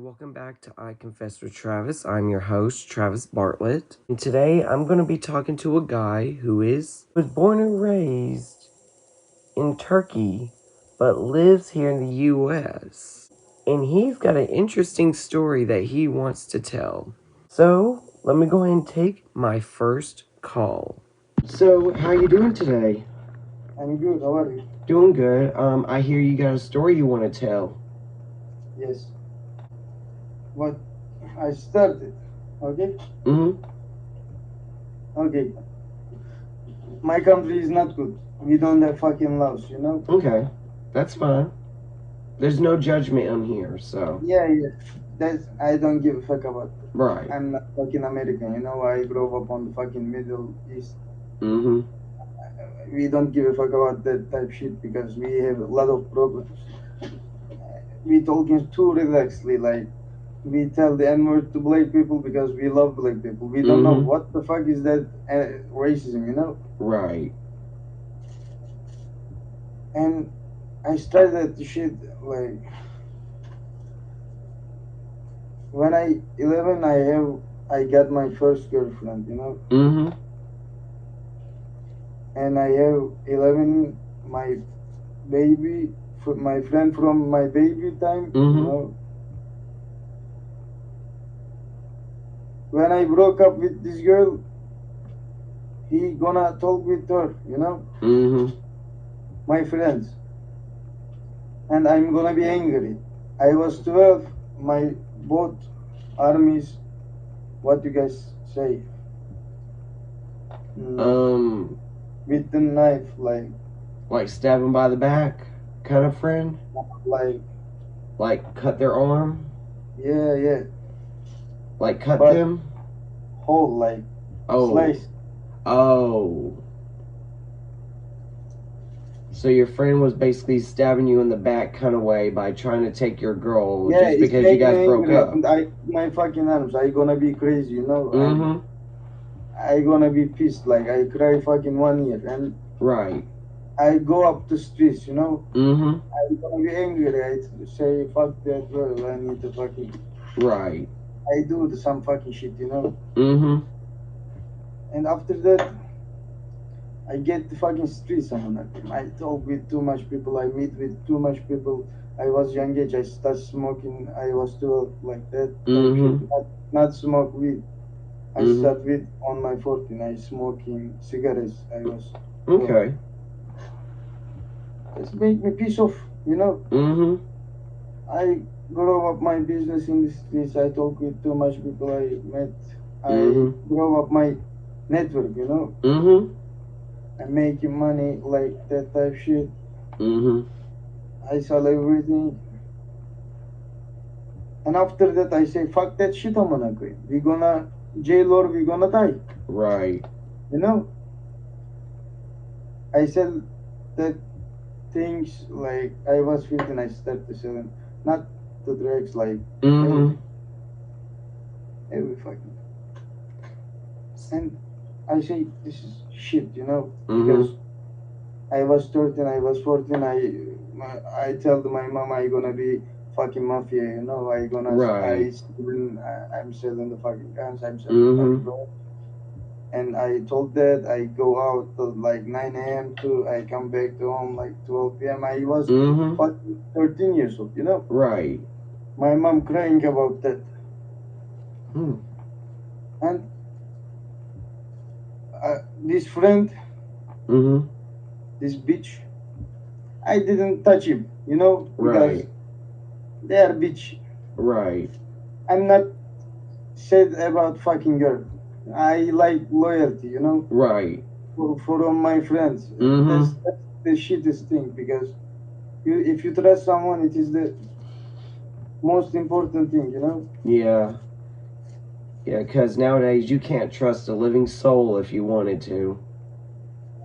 welcome back to I Confess with Travis. I'm your host, Travis Bartlett. And today I'm going to be talking to a guy who was born and raised in Turkey, but lives here in the U.S. And he's got an interesting story that he wants to tell. So, let me go ahead and take my first call. So, how you doing today? I'm good. How are you? Doing good. I hear you got a story you want to tell. Yes. What? I started. Okay? Mm-hmm. Okay. My country is not good. We don't have fucking laws, you know? Okay. That's fine. There's no judgment on here, so. Yeah. That's, I don't give a fuck about that. Right. I'm not fucking American, you know? I grew up on the fucking Middle East. Mm-hmm. We don't give a fuck about that type shit because we have a lot of problems. We talking too relaxedly, like, we tell the N-word to black people because we love black people. We don't know what the fuck is that racism, you know? Right. And I started that shit like when I 11. I got my first girlfriend, you know. Mm-hmm. And I have 11 my baby, my friend from my baby time, you know. When I broke up with this girl, he gonna talk with her, you know. My friends, and I'm gonna be angry. I was 12. My both armies. What you guys say? With the knife, like stab him by the back, kind of friend. Like cut their arm. Yeah. Like cut them. Whole, like slice. Oh. So your friend was basically stabbing you in the back kind of way by trying to take your girl just because you guys broke up. My fucking arms, I gonna be crazy, you know? I gonna be pissed, like I cry fucking 1 year and right. I go up the streets, you know? I'm gonna be angry, I say fuck that girl, I need to fucking right. I do some fucking shit, you know? And after that I get the fucking streets on it. I talk with too much people. I meet with too much people. I was young age. I started smoking. I was 12, like that. Not smoke weed. I started with on my 14. I smoking cigarettes. I was 12. Okay. Just make me piece of, you know. I grow up my business in the streets. I talk with too much people. I met. I grow up my network, you know. I'm making money, like that type shit. I sell everything. And after that, I say, fuck that shit, I'm gonna quit. We gonna jail or we gonna die. Right. You know? I sell that things like I was 15, I started selling. Not the drugs, like every fucking. And I say, this is shit, you know? Because I was 13, I was 14, I tell my mom I gonna be fucking mafia, you know, I'm selling the fucking guns, I'm selling the fucking drugs. And I told that I go out till like 9 a.m. I come back to home like 12 p.m. I was fucking 13 years old, you know? Right. My mom crying about that. And this friend, this bitch, I didn't touch him, you know, because they are bitch. Right. I'm not said about fucking girl. I like loyalty, you know. Right. For my friends, that's the shittest thing because if you trust someone, it is the most important thing, you know. Yeah. Yeah, because nowadays you can't trust a living soul if you wanted to.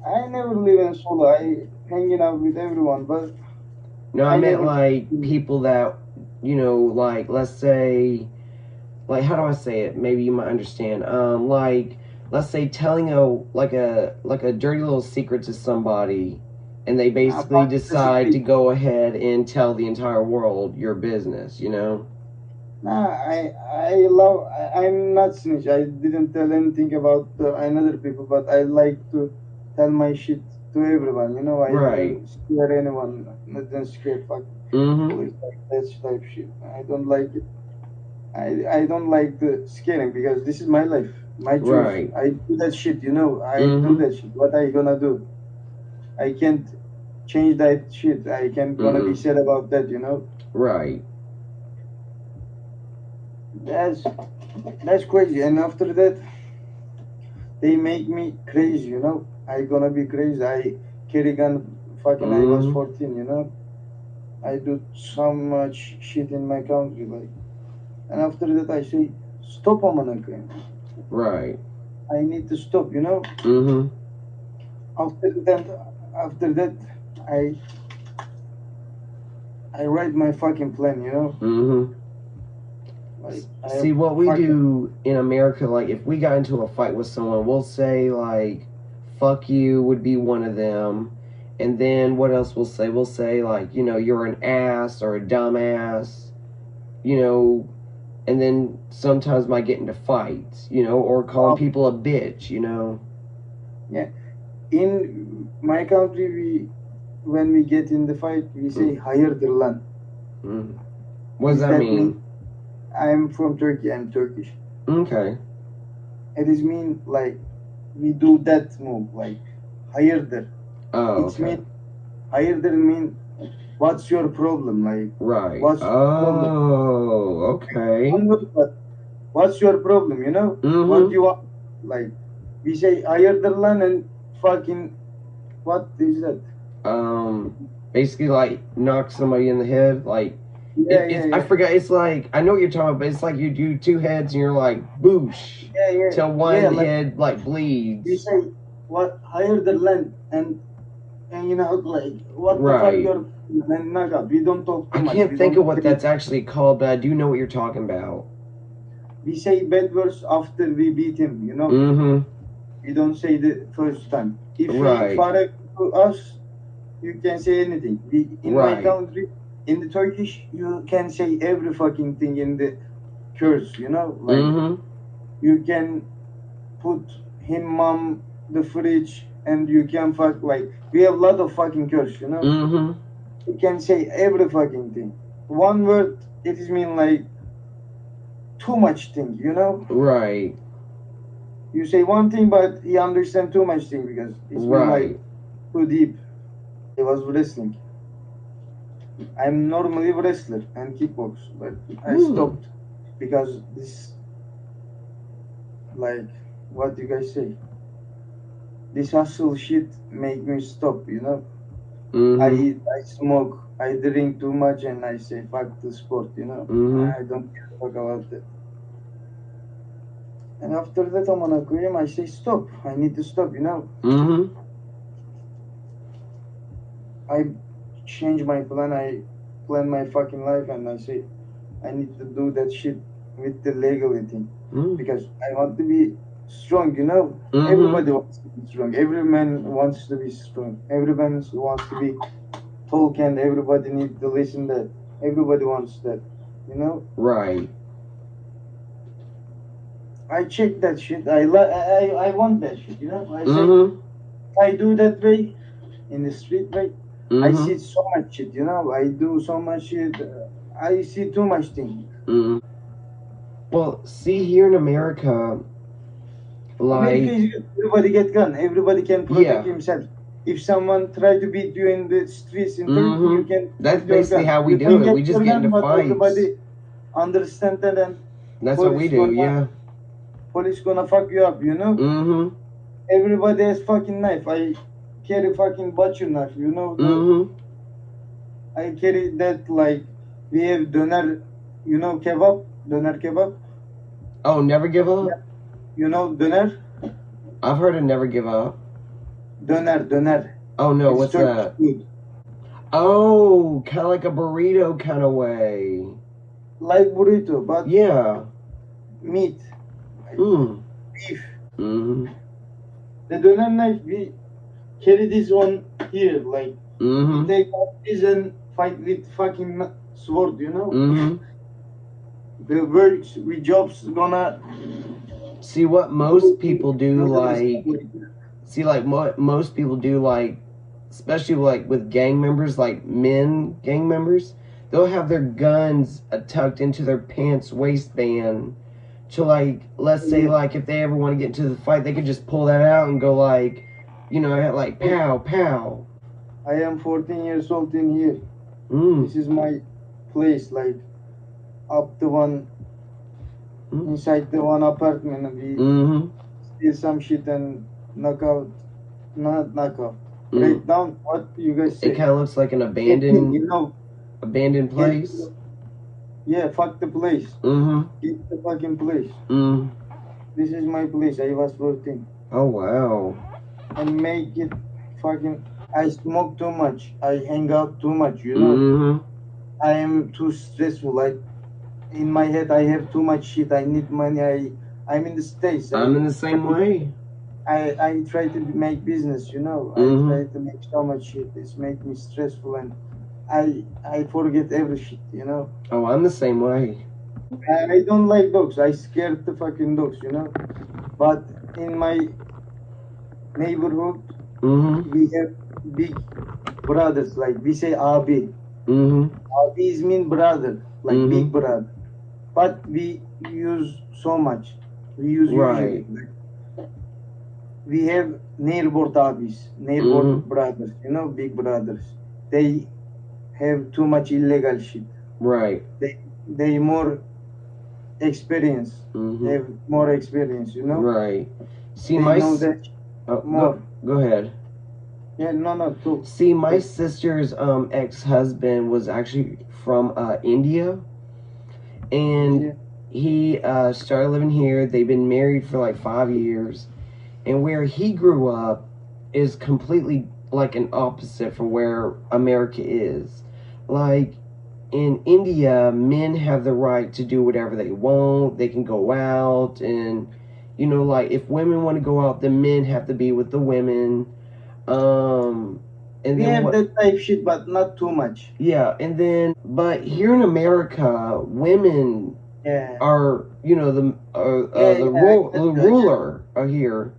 I never live in solo. I hanging out with everyone, but no, I meant like people that, you know, like let's say, like how do I say it? Maybe you might understand. Like let's say telling a dirty little secret to somebody, and they basically decide to go ahead and tell the entire world your business. You know. Nah, I'm not snitch. I didn't tell anything about another people, but I like to tell my shit to everyone. You know, I Right. didn't scare anyone. I didn't scare fuck Mm-hmm. police like that type shit. I don't like it. I don't like the scaring because this is my life, my choice. Right. I do that shit. You know, I do Mm-hmm. that shit. What are you gonna do? I can't change that shit. I can't gonna be Mm-mm. sad about that. You know, Right. that's that's crazy. And after that, they make me crazy, you know. I gonna be crazy. I carry gun fucking I was Mm-hmm. 14, you know. I do so much shit in my country, like, and after that I say, stop amına koyayım. Right. I need to stop, you know. Mm-hmm. After that I I write my fucking plan, you know. Mm-hmm. Like I See, have what we fucking do in America, like, if we got into a fight with someone, we'll say, like, fuck you would be one of them. And then what else we'll say? We'll say, like, you're an ass or a dumbass, you know, and then sometimes might get into fights, or calling people a bitch, yeah. In my country we when we get in the fight we say hayırdır lan. Mm. What does Is that that mean? mean? I'm from Turkey. I'm Turkish. Okay. It is mean like we do that move like hayırdır. Oh, It's okay. mean hayırdır mean what's your problem like Right. what's your problem? Oh, okay. What's your problem? You know what Mm-hmm. you want? Like we say hayırdır lan and fucking what is that? Basically, like, knock somebody in the head, like, Yeah. I forgot, it's like, I know what you're talking about, but it's like you do two heads and you're like, boosh, till one Like, head, like, we bleeds. say what hayırdır lan and you know like what the fuck Right. your and knock out. We don't talk too I much. can't We think don't of what say- that's actually called, but I do know what you're talking about. We say bad words after we beat him, you know. Mm-hmm. We don't say the first time. If Right. he far to us, you can say anything. In my Right. country, in the Turkish, you can say every fucking thing in the curse, you know. Like Mm-hmm. you can put him, mom, the fridge, and you can fuck like we have a lot of fucking curse, you know. Mm-hmm. You can say every fucking thing. One word, it is mean like too much thing, you know. Right. You say one thing, but he understand too much thing because it's mean like too deep. It was wrestling. I'm normally a wrestler and kickbox, but I stopped because this, like, what do you guys say? This hustle shit make me stop, you know. Mm-hmm. I eat, I smoke, I drink too much, and I say fuck the sport, you know. Mm-hmm. I don't give a fuck about that. And after that, I'm gonna quit. I say stop. I need to stop, you know. Mm-hmm. I change my plan. I plan my fucking life, and I say I need to do that shit with the legality because I want to be strong, you know. Mm-hmm. Everybody wants to be strong. Every man wants to be strong. Every man wants to be talk, and everybody needs to listen that. Everybody wants that, you know. Right. I check that shit. I want that shit, you know. I say Mm-hmm. I do that way in the street way. Mm-hmm. I see so much shit, you know. I do so much shit. I see too much things. Mm-hmm. Well, see, here in America, like, America is good. Everybody get gun. Everybody can protect himself. If someone try to beat you in the streets in Turkey, you can. That's basically how we do it. We just get into fights. Everybody understand that, and that's what we do. Yeah. Police gonna fuck you up, you know. Mm-hmm. Everybody has fucking knife. I carry fucking butcher knife, you know. I carry that like we have doner, you know, doner kebab. Oh, never give up? Yeah. You know doner? I've heard of never give up. Doner. Oh no, what's that? Food. Oh, kind of like a burrito kind of way. Like burrito, but yeah, meat. Beef. Mm-hmm. The doner knife, we carry this one here, like we take this and fight with fucking sword, you know. The works with jobs gonna see what most people do, like most people do, like, especially like with gang members, like men gang members, they'll have their guns tucked into their pants waistband to, like, let's say, like, if they ever want to get into the fight, they could just pull that out and go, like, you know, like, pow, pow. I am 14 years old in here. This is my place, like, up the one, inside the one apartment. We steal some shit and not knock out. Break down. What you guys say? It kind of looks like an abandoned, abandoned place. Yeah, fuck the place. Get the fucking place. This is my place. I was 14. Oh, wow. And make it fucking... I smoke too much. I hang out too much, you know? I am too stressful. Like, in my head, I have too much shit. I need money. I'm in the States. I'm in the same way. I try to make business, you know? I try to make so much shit. It's make me stressful, and I forget every shit, you know? Oh, I'm the same way. I don't like dogs. I scared the fucking dogs, you know? But in my neighborhood, we have big brothers. Like, we say abi. Abis mean brother, like big brother. But we use so much. We use usually. Like, we have neighborhood abis, neighborhood brothers, you know, big brothers. They have too much illegal shit. Right. They more experience. Have more experience, you know. Right. See, they know that more. Go ahead. Yeah, no, too. See, my sister's ex-husband was actually from India, and he started living here. They've been married for like 5 years, and where he grew up is completely like an opposite from where America is. Like, in India, men have the right to do whatever they want. They can go out, and, you know, like, if women want to go out, the men have to be with the women. And we have that type shit, but not too much. Yeah, and then, but here in America, women are, you know, the ruler here.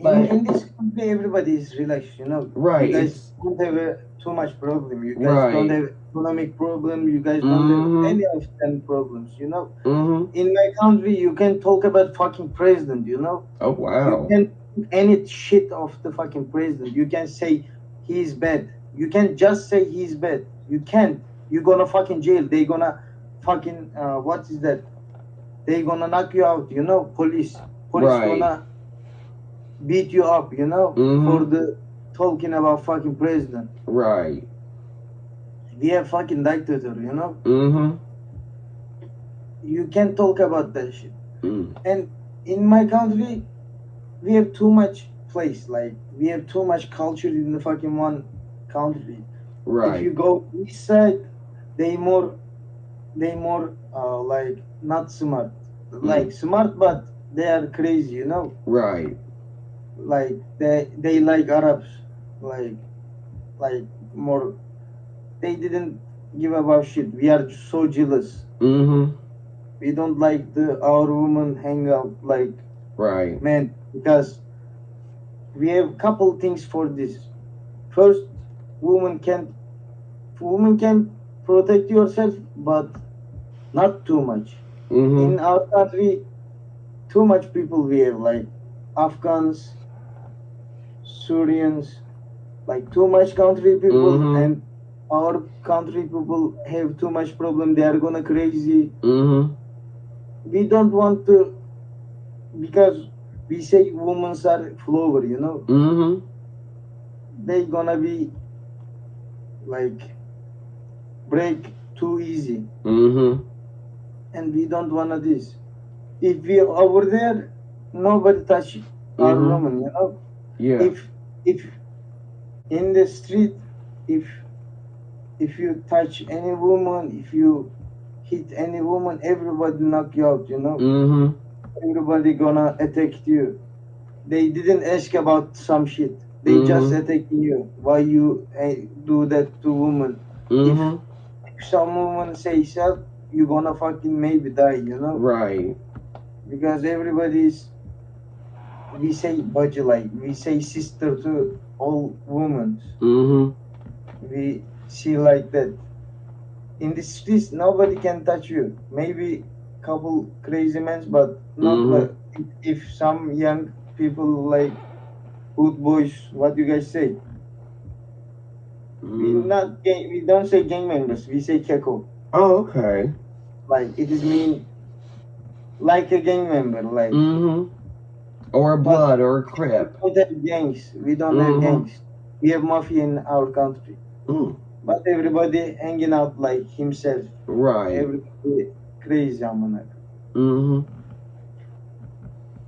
But in this country, everybody is relaxed, you know. Right. You guys don't have too much problem. You guys don't have economic problem. You guys don't have any of them problems, you know. In my country, you can talk about fucking president, you know. Oh, wow. You can any shit of the fucking president. You can say he's bad. You can just say he's bad. You can't. You're gonna fucking jail. They gonna fucking what is that? They gonna knock you out. You know, police gonna beat you up. You know, for the talking about fucking president. Right. We have fucking dictator. You know. You can't talk about that shit. And in my country, we have too much place, like we have too much culture in the fucking one country. Right. If you go east side, they more like not smart, like smart, but they are crazy, you know. Right. Like they like Arabs, like more. They didn't give about shit. We are so jealous. We don't like our women hang out like men. Because we have couple things for this. First, woman can protect yourself, but not too much. In our country, too much people we have, like Afghans, Syrians, like too much country people, and our country people have too much problem. They are gonna crazy. We don't want to, because we say women are flower, you know. They gonna be like break too easy. And we don't wanna this. If we over there, nobody touch our woman, you know. Yeah. If in the street, if you touch any woman, if you hit any woman, everybody knock you out, you know. Everybody gonna attack you. They didn't ask about some shit. They just attacking you. Why you do that to women? If some woman say so, you're gonna fucking maybe die, you know? Right. Because everybody's, we say budget, like we say sister to all women. We see like that. In the streets, nobody can touch you. Maybe couple crazy men, but not like if some young people like good boys. What you guys say? We don't say gang members. We say keko. Oh, okay. Like it is mean like a gang member, like. Or a blood or a crip. We don't have gangs. We don't have gangs. We have mafia in our country. But everybody hanging out like himself. Right. Everybody crazy, amına.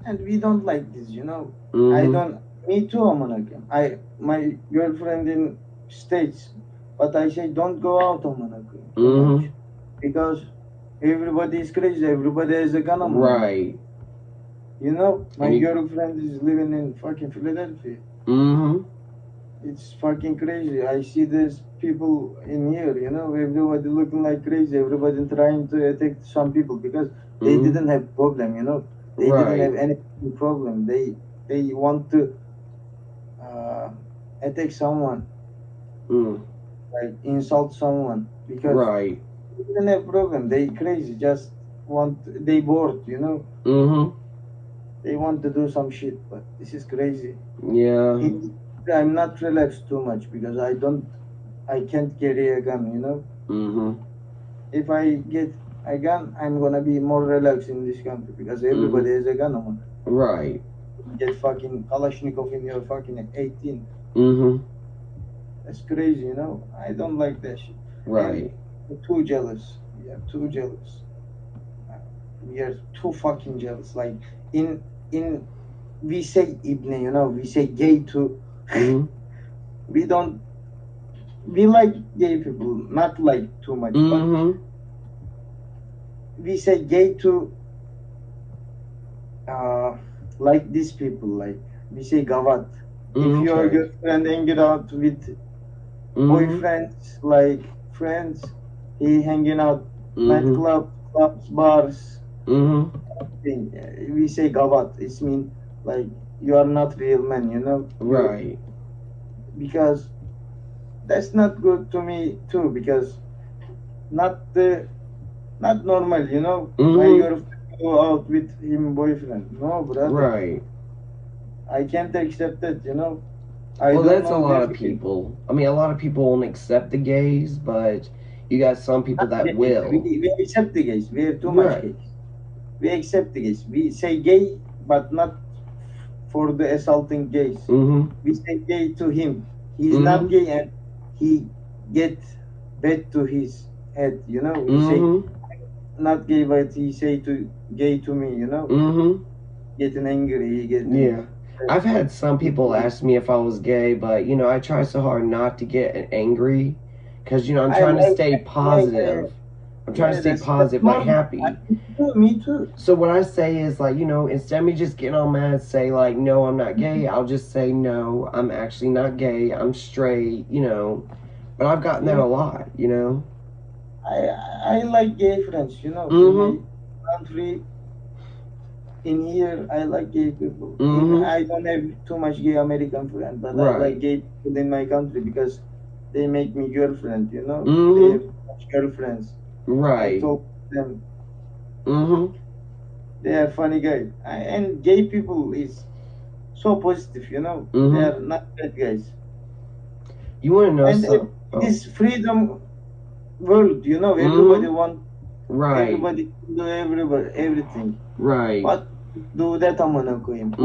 And we don't like this, you know. I don't. Me too, amına. My girlfriend in States, but I say don't go out, amına. Because everybody is crazy. Everybody has a gun, amına. Right. You know, my girlfriend is living in fucking Philadelphia. It's fucking crazy. I see these people in here, you know, everybody looking like crazy. Everybody trying to attack some people because they didn't have problem, you know. They didn't have any problem. They want to attack someone, like insult someone because they didn't have problem. They crazy. Just they bored, you know. They want to do some shit, but this is crazy. Yeah. I'm not relaxed too much because I can't carry a gun, you know. If I get a gun, I'm gonna be more relaxed in this country because everybody has a gun on. Right. Get fucking Kalashnikov in your fucking 18. That's crazy, you know. I don't like that shit. Right. We're too jealous. We are too jealous. We are too fucking jealous. Like in we say ibne, you know, we say gay too. We like gay people, not like too much, but we say gay to like these people, like we say gavat. If your girlfriend hanging out with boyfriends, like friends, he hanging out nightclub, clubs, bars. We say gavat. It means like you are not real man, you know. Right. Because that's not good to me too. Because not normal, you know. My girlfriend go out with him boyfriend. No, brother. Right. I can't accept that, you know. Well, that's a lot of people. I mean, a lot of people won't accept the gays, but you got some people that will. We accept the gays. We have too much gays. We accept the gays. We say gay, but not for the assaulting gays. We say gay to him. He's not gay and he get bad to his head, you know. He say not gay, but he say to gay to me, you know. Getting angry, getting I've had some people ask me if I was gay, but you know, I try so hard not to get angry because you know I'm trying to stay positive. I'm trying to stay positive, like happy. Me too. So what I say is like, you know, instead of me just getting all mad and say like, no, I'm not gay, I'll just say no, I'm actually not gay, I'm straight, you know. But I've gotten that a lot, you know. I like gay friends, you know. In my country, in here, I like gay people. I don't have too much gay American friends, but I like gay people in my country because they make me girlfriend, you know. They have girlfriends. Right. I talk to them. They are funny guys. And gay people is so positive, you know. They are not bad guys. You want to know something? This freedom world, you know, everybody want. Everybody can do everything. Right. But do that, amına koyayım.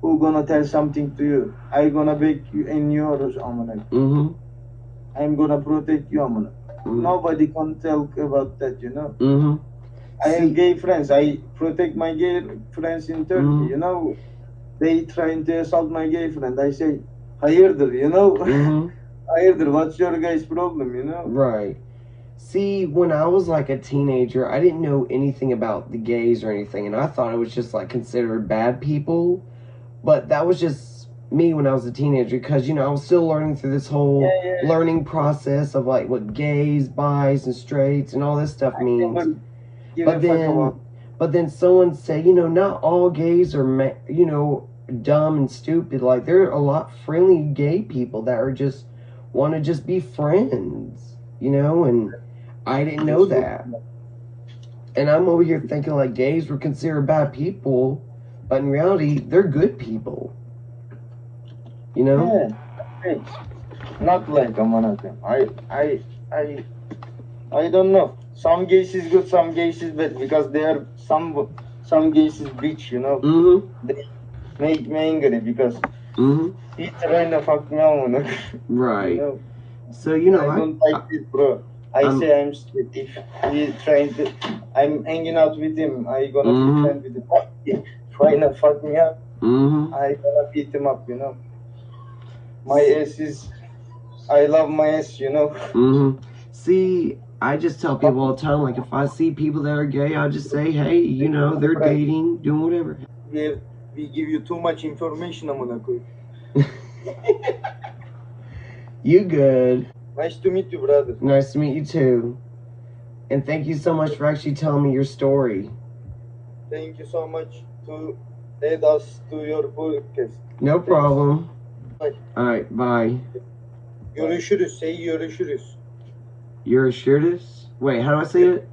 Who gonna tell something to you? I gonna beg you in yours, amına. I'm gonna protect you, amına. Nobody can talk about that, you know. I have gay friends. I protect my gay friends in Turkey, you know. They trying to assault my gay friend. I say, hayırdır, you know. Hayırdır, what's your guy's problem, you know. Right. See, when I was like a teenager, I didn't know anything about the gays or anything, and I thought it was just like considered bad people. But that was just me when I was a teenager, because, you know, I was still learning through this whole learning process of, like, what gays, bis, and straights and all this stuff means. But then someone said, you know, not all gays are, you know, dumb and stupid. Like, there are a lot friendly gay people that are just want to just be friends, you know, and I didn't know that. And I'm over here thinking like gays were considered bad people, but in reality, they're good people. You know? Yeah. Not like I don't know. Some gays is good, some gays is bad, because they are some gays is bitch, you know. Mm-hmm. They make me angry because he's trying to fuck me on. Right. You know? So you know I don't like this, bro. I say I'm straight. If he's trying to, I'm hanging out with him. I gonna be friends with him. If trying to fuck me up, I gonna beat him up. You know. My ass is. I love my ass. You know. See, I just tell people all the time, like, if I see people that are gay, I'll just say, hey, you know, they're dating, doing whatever. We give you too much information, I'm gonna quit. You good. Nice to meet you, brother. Nice to meet you, too. And thank you so much for actually telling me your story. Thank you so much to add us to your podcast. No problem. Bye. Alright, bye. Görüşürüz. Say görüşürüz. Görüşürüz? Wait, how do I say it?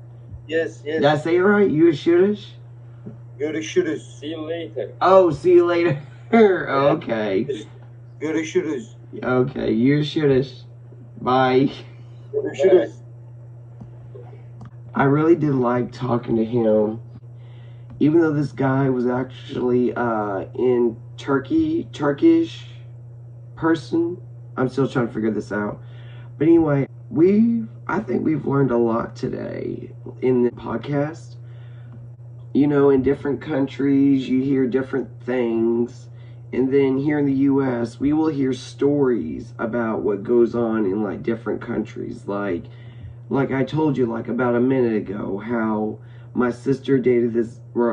Yes. Did I say it right? Görüşürüz? Görüşürüz. See you later. Oh, see you later. Okay. Görüşürüz. Okay, görüşürüz. Bye. Görüşürüz. I really did like talking to him. Even though this guy was actually in Turkish person. I'm still trying to figure this out. But anyway, I think we've learned a lot today in the podcast. You know, in different countries, you hear different things. And then here in the U.S., we will hear stories about what goes on in, like, different countries. Like I told you, like, about a minute ago, how my sister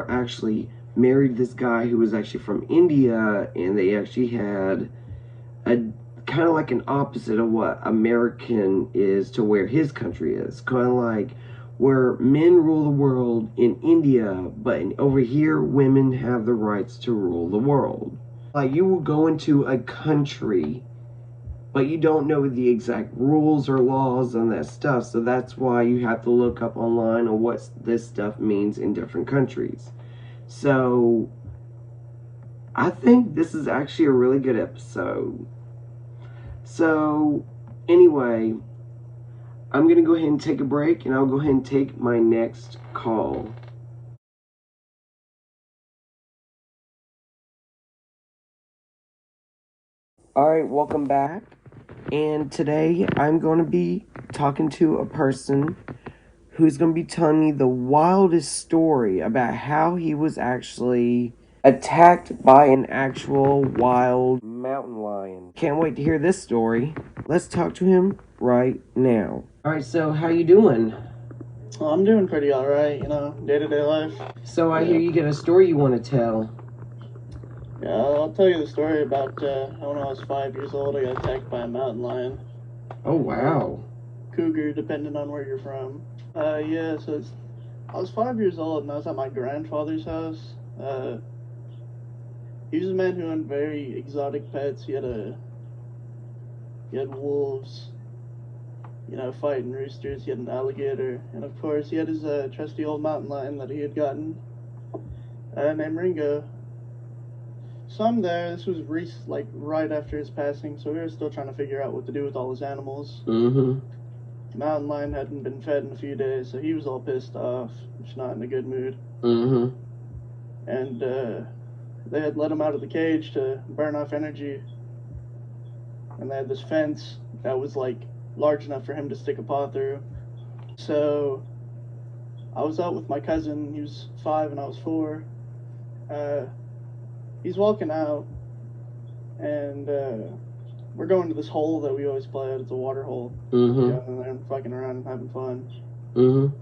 actually married this guy who was actually from India, and they actually had a kind of like an opposite of what American is to where his country is. Kind of like where men rule the world in India, but over here, women have the rights to rule the world. Like, you will go into a country, but you don't know the exact rules or laws on that stuff, so that's why you have to look up online on what this stuff means in different countries. So, I think this is actually a really good episode. So, anyway, I'm going to go ahead and take a break, and I'll go ahead and take my next call. Alright, welcome back. And today I'm going to be talking to a person who's going to be telling me the wildest story about how he was actually attacked by an actual wild mountain lion. Can't wait to hear this story. Let's talk to him right now. Alright, so how you doing? Well, I'm doing pretty alright, you know, day-to-day life. So I hear you got a story you want to tell. Yeah, I'll tell you the story about when I was 5 years old, I got attacked by a mountain lion. Oh, wow. Cougar, depending on where you're from. Yeah, so I was 5 years old, and I was at my grandfather's house. He was a man who owned very exotic pets. He had wolves, you know, fighting roosters. He had an alligator, and of course, he had his trusty old mountain lion that he had gotten, named Ringo. So I'm there. This was right after his passing, so we were still trying to figure out what to do with all his animals. Mm-hmm. The mountain lion hadn't been fed in a few days, so he was all pissed off, just not in a good mood. Mm-hmm. And they had let him out of the cage to burn off energy. And they had this fence that was like large enough for him to stick a paw through. So I was out with my cousin. He was 5 and I was 4. He's walking out, and we're going to this hole that we always play at. It's a water hole. Mm-hmm. Going there and fucking around and having fun. Mm-hmm.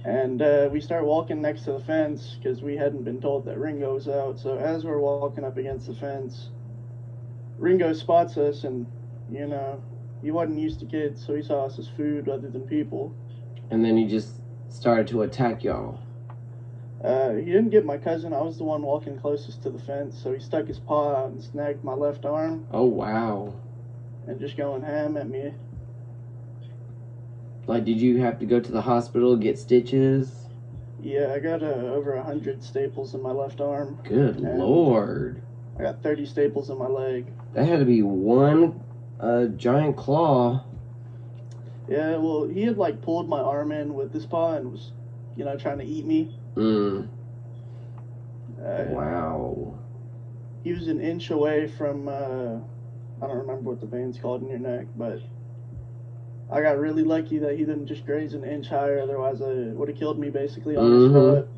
And we start walking next to the fence because we hadn't been told that Ringo was out. So as we're walking up against the fence, Ringo spots us, and you know, he wasn't used to kids, so he saw us as food rather than people. And then he just started to attack y'all. He didn't get my cousin. I was the one walking closest to the fence, so he stuck his paw out and snagged my left arm. Oh, wow. And just going ham at me. Like, did you have to go to the hospital, get stitches? Yeah, I got over 100 staples in my left arm. Good Lord. I got 30 staples in my leg. That had to be one giant claw. Yeah, well, he had, like, pulled my arm in with his paw and was, you know, trying to eat me. Wow. He was an inch away from, I don't remember what the vein's called in your neck, but I got really lucky that he didn't just graze an inch higher, otherwise it would have killed me basically on the spot.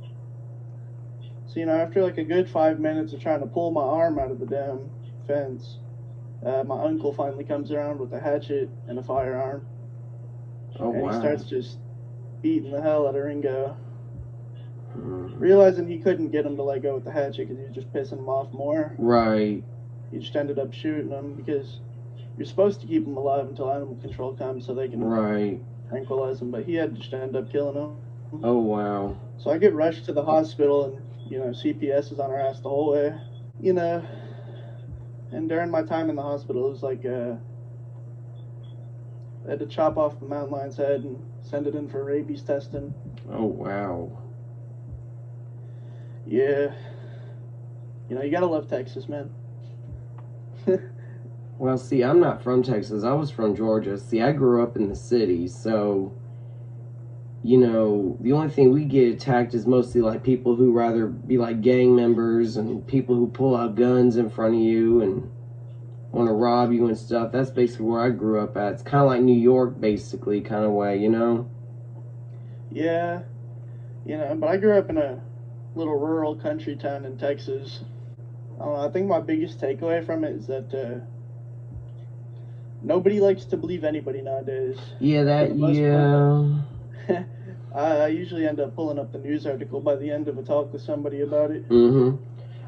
So, you know, after like a good 5 minutes of trying to pull my arm out of the damn fence, my uncle finally comes around with a hatchet and a firearm. Oh, wow. And he starts just beating the hell out of Ringo. Realizing he couldn't get him to let go with the hatchet because he was just pissing him off more. Right. He just ended up shooting him because you're supposed to keep him alive until animal control comes so they can tranquilize him, but he had to just end up killing him. Oh, wow. So I get rushed to the hospital, and, you know, CPS is on our ass the whole way. You know, and during my time in the hospital, it was like, I had to chop off the mountain lion's head and send it in for rabies testing. Oh, wow. Yeah. You know, you gotta love Texas, man. Well, see, I'm not from Texas. I was from Georgia. See, I grew up in the city, so, you know, the only thing we get attacked is mostly, like, people who rather be, like, gang members and people who pull out guns in front of you and want to rob you and stuff. That's basically where I grew up at. It's kind of like New York, basically, kind of way, you know? Yeah. You know, but I grew up in a little rural country town in Texas. I don't know, I think my biggest takeaway from it is that nobody likes to believe anybody nowadays. Yeah, that, yeah. I usually end up pulling up the news article by the end of a talk with somebody about it.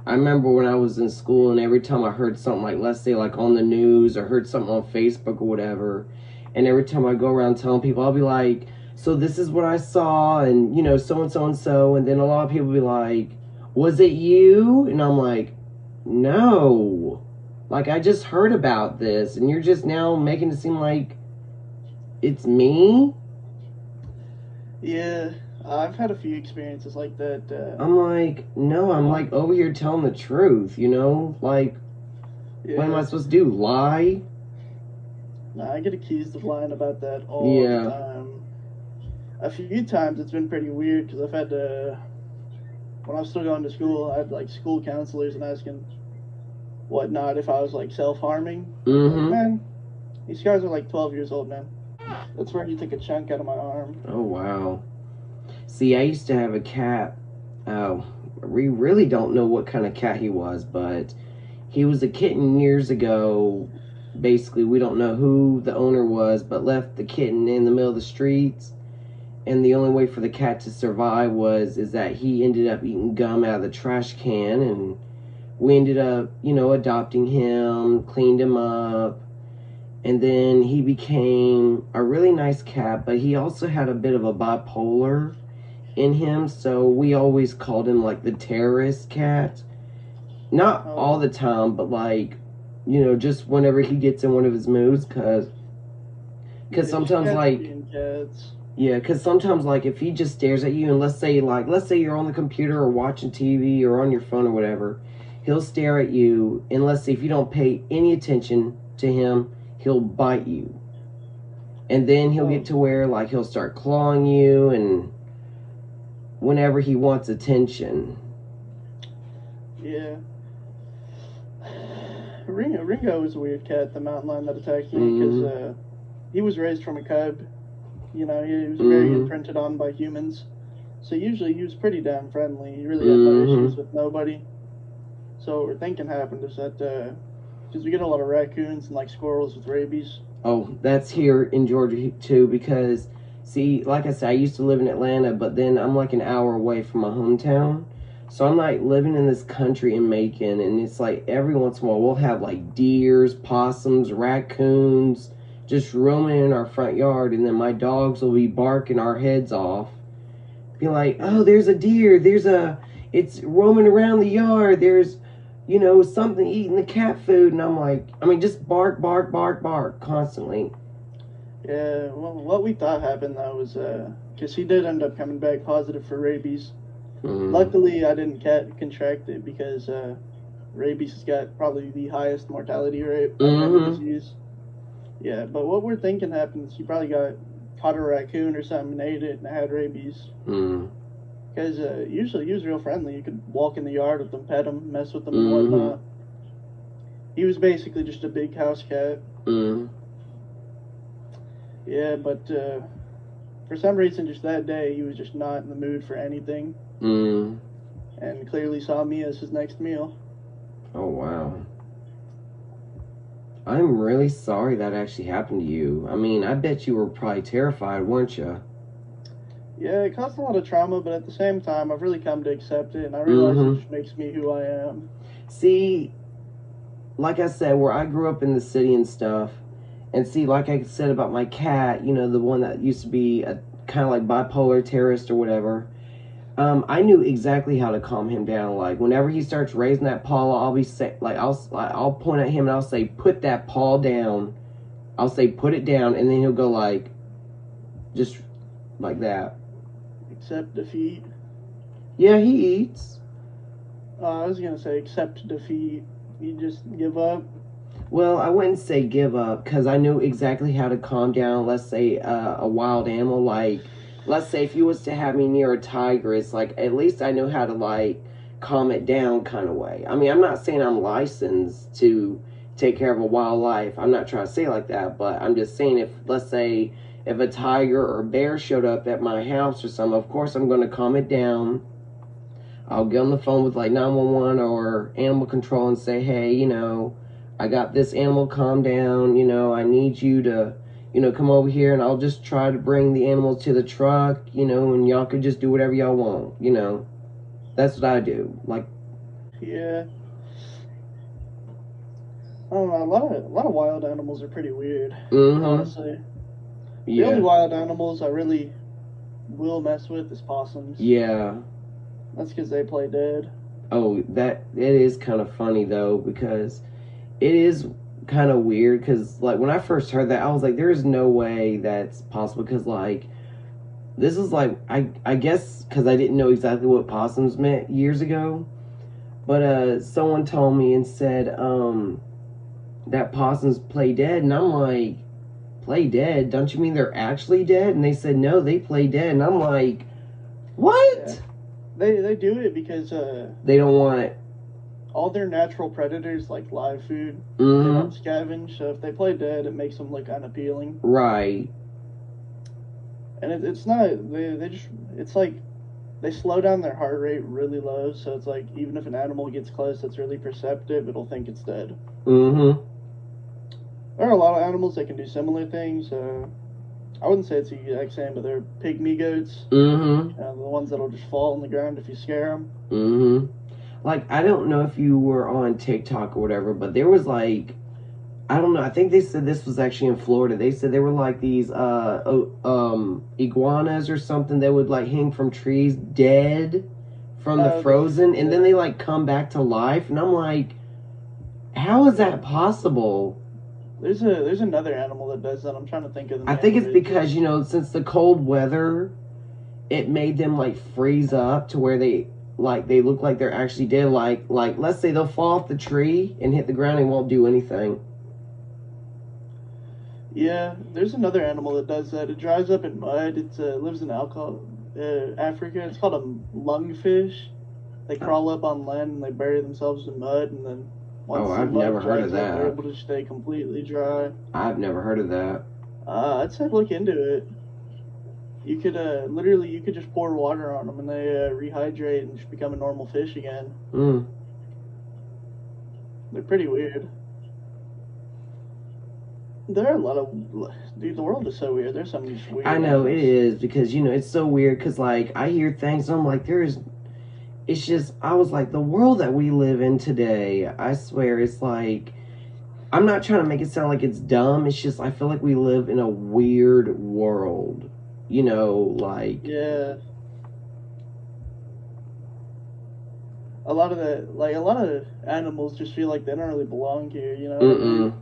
I remember when I was in school, and every time I heard something, like, let's say, like, on the news, or heard something on Facebook or whatever, and every time I go around telling people, I'll be like, so this is what I saw, and, you know, so-and-so, and then a lot of people be like, was it you? And I'm like, no. Like, I just heard about this, and you're just now making it seem like it's me? Yeah, I've had a few experiences like that. I'm like, no, I'm like over here telling the truth, you know? Like, what am I supposed to do, lie? Nah, I get accused of lying about that all the time. A few times it's been pretty weird because I've had to, when I was still going to school, I had like school counselors and asking whatnot if I was like self-harming. Like, man, these guys are like 12 years old, man. That's where you took a chunk out of my arm. Oh, wow. See, I used to have a cat. Oh, we really don't know what kind of cat he was, but he was a kitten years ago. Basically, we don't know who the owner was, but left the kitten in the middle of the streets. And the only way for the cat to survive is that he ended up eating gum out of the trash can, and we ended up, you know, adopting him, cleaned him up, and then he became a really nice cat, but he also had a bit of a bipolar in him, so we always called him, like, the terrorist cat. Not all the time, but, like, you know, just whenever he gets in one of his moods, because sometimes, like, yeah, because sometimes, like, if he just stares at you, and let's say you're on the computer or watching TV or on your phone or whatever, he'll stare at you, and let's say if you don't pay any attention to him, he'll bite you. And then he'll get to where, like, he'll start clawing you, and whenever he wants attention. Yeah. Ringo was a weird cat, the mountain lion that attacked me, because he was raised from a cub. You know, he was very imprinted on by humans. So usually he was pretty damn friendly. He really had no issues with nobody. So what we're thinking happened is that, because we get a lot of raccoons and, like, squirrels with rabies. Oh, that's here in Georgia, too, because, see, like I said, I used to live in Atlanta, but then I'm, like, an hour away from my hometown. So I'm like living in this country in Macon, and it's like every once in a while we'll have like deers, possums, raccoons just roaming in our front yard, and then my dogs will be barking our heads off. Be like, oh, there's a deer, it's roaming around the yard, there's, something eating the cat food, and I'm like, just bark, bark, bark, bark, constantly. Yeah, well, what we thought happened though was, because he did end up coming back positive for rabies. Luckily, I didn't contract it because rabies has got probably the highest mortality rate of any disease. Yeah, but what we're thinking happened is he probably caught a raccoon or something and ate it and had rabies. Because usually he was real friendly. You could walk in the yard with them, pet him, mess with them and whatnot. He was basically just a big house cat. Yeah, but for some reason, just that day, he was just not in the mood for anything. And clearly saw me as his next meal. Oh, wow. I'm really sorry that actually happened to you. I bet you were probably terrified, weren't you? Yeah, it caused a lot of trauma, but at the same time, I've really come to accept it, and I realize it just makes me who I am. See, like I said, where I grew up in the city and stuff, and see, like I said about my cat, the one that used to be a kind of like bipolar terrorist or whatever, I knew exactly how to calm him down. Like, whenever he starts raising that paw, I'll point at him and I'll say, put that paw down. I'll say, put it down, and then he'll go like, just like that. Accept defeat. Yeah, he eats. I was going to say accept defeat. You just give up. Well, I wouldn't say give up, because I knew exactly how to calm down, let's say, a wild animal. Like, let's say if you was to have me near a tiger, it's like, at least I know how to, like, calm it down kind of way. I'm not saying I'm licensed to take care of a wildlife. I'm not trying to say like that, but I'm just saying if, let's say, if a tiger or a bear showed up at my house or something, of course I'm going to calm it down. I'll get on the phone with, like, 911 or animal control and say, hey, I got this animal, calm down, I need you to, come over here, and I'll just try to bring the animals to the truck, and y'all could just do whatever y'all want, That's what I do. Like, yeah. I don't know, a lot of wild animals are pretty weird, honestly. The only wild animals I really will mess with is possums. Yeah. That's because they play dead. Oh, it is kind of funny, though, because it is kind of weird, because, like, when I first heard that, I was like, there's no way that's possible, because, like, this is, like, I guess, because I didn't know exactly what possums meant years ago, but, someone told me and said, that possums play dead, and I'm like, play dead? Don't you mean they're actually dead? And they said, no, they play dead, and I'm like, what? Yeah. They do it because, they don't want all their natural predators, like live food, they don't scavenge, so if they play dead, it makes them look unappealing. Right. And it's not, it's like, they slow down their heart rate really low, so it's like, even if an animal gets close that's really perceptive, it'll think it's dead. There are a lot of animals that can do similar things, I wouldn't say it's the exact same, but they're pygmy goats. The ones that'll just fall on the ground if you scare them. Like, I don't know if you were on TikTok or whatever, but there was, like, I don't know, I think they said this was actually in Florida. They said there were, like, these, iguanas or something that would, like, hang from trees dead from the frozen, and then they, like, come back to life, and I'm like, how is that possible? There's another animal that does that. I'm trying to think of the name. I think it's because, since the cold weather, it made them, like, freeze up to where they look like they're actually dead. Like, let's say they'll fall off the tree and hit the ground and won't do anything. Yeah, there's another animal that does that. It dries up in mud. It lives in Africa. It's called a lungfish. They crawl up on land and they bury themselves in mud, and then once I've never heard of that. They're able to stay completely dry. I've never heard of that. I'd say look into it. You could literally, you could just pour water on them and they rehydrate and just become a normal fish again. They're pretty weird. There are a lot of, dude, the world is so weird. There's some weird I know, animals. it is, because, it's so weird, because, like, I hear things, and I'm like, it's just, I was like, the world that we live in today, I swear, it's like, I'm not trying to make it sound like it's dumb. It's just, I feel like we live in a weird world. You know, like... Yeah. A lot of animals just feel like they don't really belong here, you know? Mm-mm.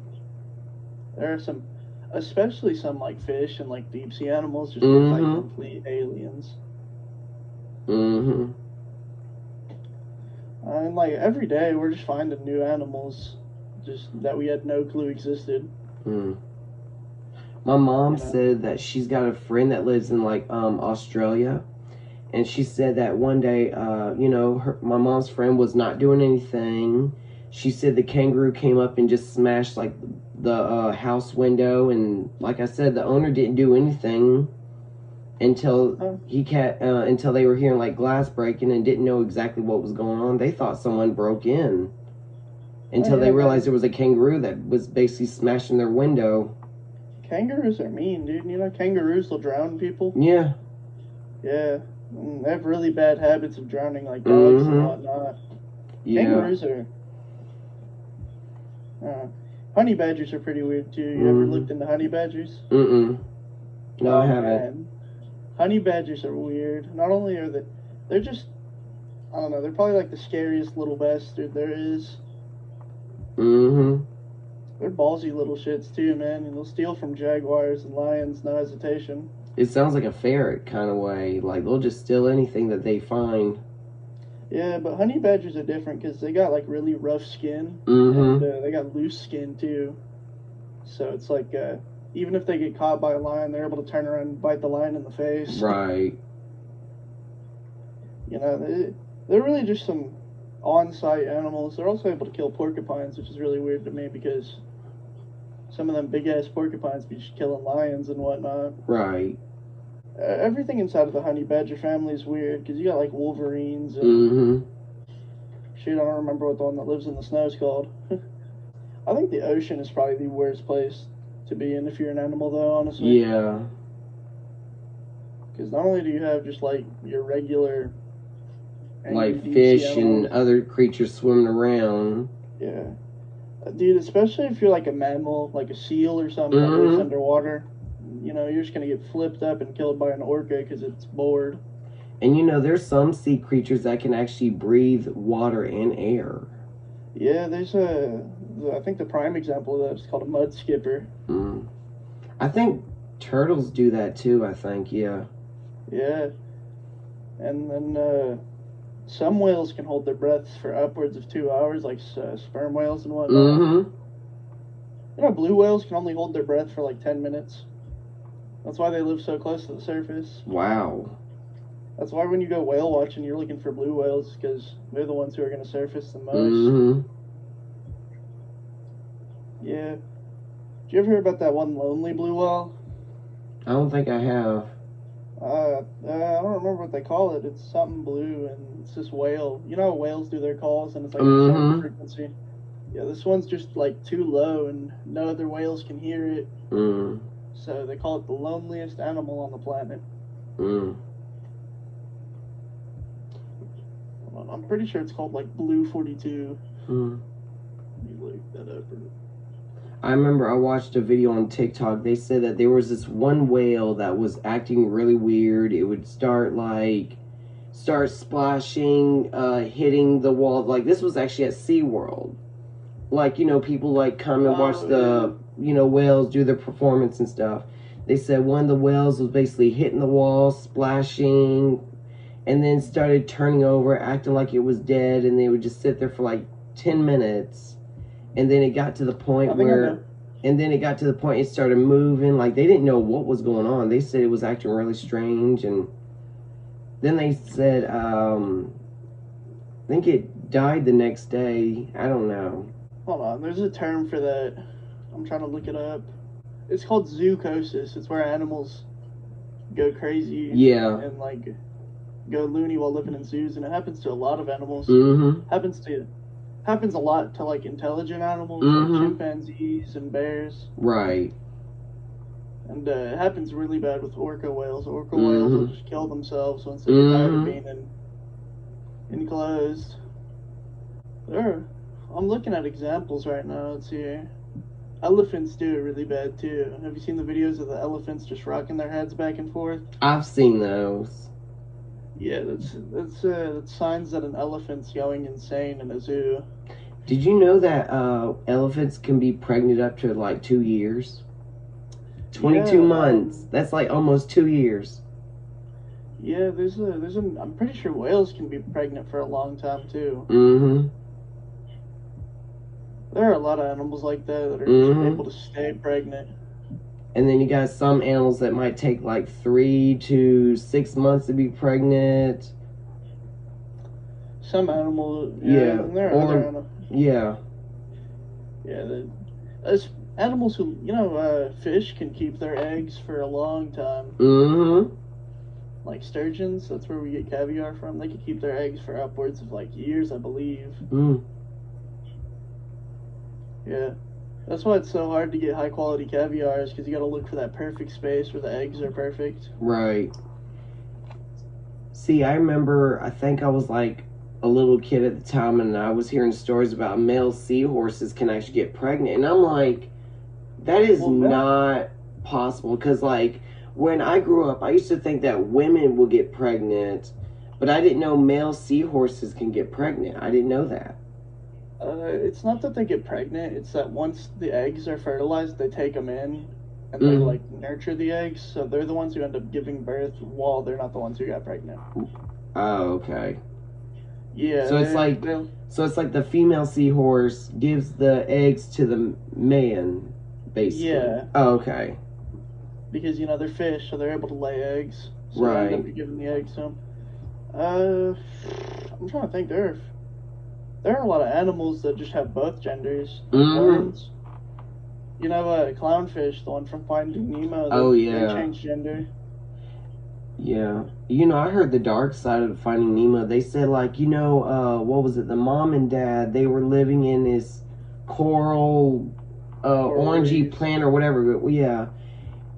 There are some, especially some, like, fish and, like, deep-sea animals just look like complete aliens. Mm-hmm. And, like, every day we're just finding new animals just that we had no clue existed. Mm. My mom said that she's got a friend that lives in, like, Australia. And she said that one day, you know, my mom's friend was not doing anything. She said the kangaroo came up and just smashed, like, the house window. And, like I said, the owner didn't do anything until until they were hearing, like, glass breaking and didn't know exactly what was going on. They thought someone broke in until they realized there was a kangaroo that was basically smashing their window. Kangaroos are mean, dude. You know, kangaroos will drown people. Yeah. Yeah. They have really bad habits of drowning, like dogs and whatnot. Yeah. Kangaroos are... honey badgers are pretty weird, too. You ever looked into honey badgers? No, I haven't. Man. Honey badgers are weird. Not only are they're just... I don't know, they're probably like the scariest little bastard there is. They're ballsy little shits, too, man. And they'll steal from jaguars and lions, no hesitation. It sounds like a ferret kind of way. Like, they'll just steal anything that they find. Yeah, but honey badgers are different because they got, like, really rough skin. And they got loose skin, too. So it's like, even if they get caught by a lion, they're able to turn around and bite the lion in the face. Right. You know, they're really just some on-site animals. They're also able to kill porcupines, which is really weird to me because... some of them big-ass porcupines be just killing lions and whatnot. Right. Everything inside of the honey badger family is weird, because you got, like, wolverines and... Shit, I don't remember what the one that lives in the snow is called. I think the ocean is probably the worst place to be in if you're an animal, though, honestly. Yeah. Because not only do you have just, like, your regular... like fish and other creatures swimming around. Yeah. Dude, especially if you're like a mammal, like a seal or something that lives underwater, you know, you're just going to get flipped up and killed by an orca because it's bored. And you know, there's some sea creatures that can actually breathe water and air. Yeah, there's I think the prime example of that is called a mud skipper. I think turtles do that too, I think, yeah. Yeah. And then, some whales can hold their breaths for upwards of 2 hours, like sperm whales and whatnot. You know, blue whales can only hold their breath for like 10 minutes. That's why they live so close to the surface. Wow. That's why when you go whale watching, you're looking for blue whales, because they're the ones who are going to surface the most. Yeah. Did you ever hear about that one lonely blue whale? I don't think I have. I don't remember what they call it. It's something blue, and it's this whale. You know how whales do their calls, and it's like a certain frequency. Yeah, this one's just like too low, and no other whales can hear it. So they call it the loneliest animal on the planet. I'm pretty sure it's called like Blue 42. Let me look that up. I remember I watched a video on TikTok. They said that there was this one whale that was acting really weird. It would start splashing, hitting the wall. Like, this was actually at SeaWorld. Like, you know, people like come and watch the, you know, whales do their performance and stuff. They said one of the whales was basically hitting the wall, splashing, and then started turning over, acting like it was dead, and they would just sit there for like 10 minutes. And then it got to the point it started moving. Like, they didn't know what was going on. They said it was acting really strange. And then they said, I think it died the next day. I don't know. Hold on, there's a term for that. I'm trying to look it up. It's called zoochosis. It's where animals go crazy. And like, go loony while living in zoos. And it happens to a lot of animals. Happens a lot to, like, intelligent animals, like chimpanzees and bears. Right. And it happens really bad with orca whales. Orca whales will just kill themselves once they get tired of being enclosed. I'm looking at examples right now. Let's see. Elephants do it really bad too. Have you seen the videos of the elephants just rocking their heads back and forth? I've seen those. Yeah, that's signs that an elephant's going insane in a zoo. Did you know that elephants can be pregnant up to like 2 years? 22 months. That's like almost 2 years. Yeah, I'm pretty sure whales can be pregnant for a long time too. Mm-hmm. There are a lot of animals like that are just able to stay pregnant. And then you got some animals that might take like 3 to 6 months to be pregnant. Some animals, yeah. There are other animals. Yeah. Yeah, there's animals who, fish can keep their eggs for a long time. Mm-hmm. Like sturgeons, that's where we get caviar from. They can keep their eggs for upwards of like years, I believe. Mm. Yeah. That's why it's so hard to get high quality caviar, is because you gotta look for that perfect space where the eggs are perfect. Right. See, I remember, I think I was like a little kid at the time, and I was hearing stories about male seahorses can actually get pregnant. And I'm like, that is not possible. Because, like, when I grew up, I used to think that women will get pregnant, but I didn't know male seahorses can get pregnant. I didn't know that. It's not that they get pregnant, it's that once the eggs are fertilized, they take them in and they like nurture the eggs, so they're the ones who end up giving birth while they're not the ones who got pregnant. Oh, okay. Yeah. So it's like the female seahorse gives the eggs to the man, basically. Yeah. Oh, okay. Because they're fish, so they're able to lay eggs. So right. They end up giving the eggs to them. I'm trying to think. There are a lot of animals that just have both genders. Worms. Clownfish, the one from Finding Nemo. They change gender. Yeah. I heard the dark side of Finding Nemo. They said, like, what was it? The mom and dad, they were living in this coral, orangey plant or whatever. Yeah.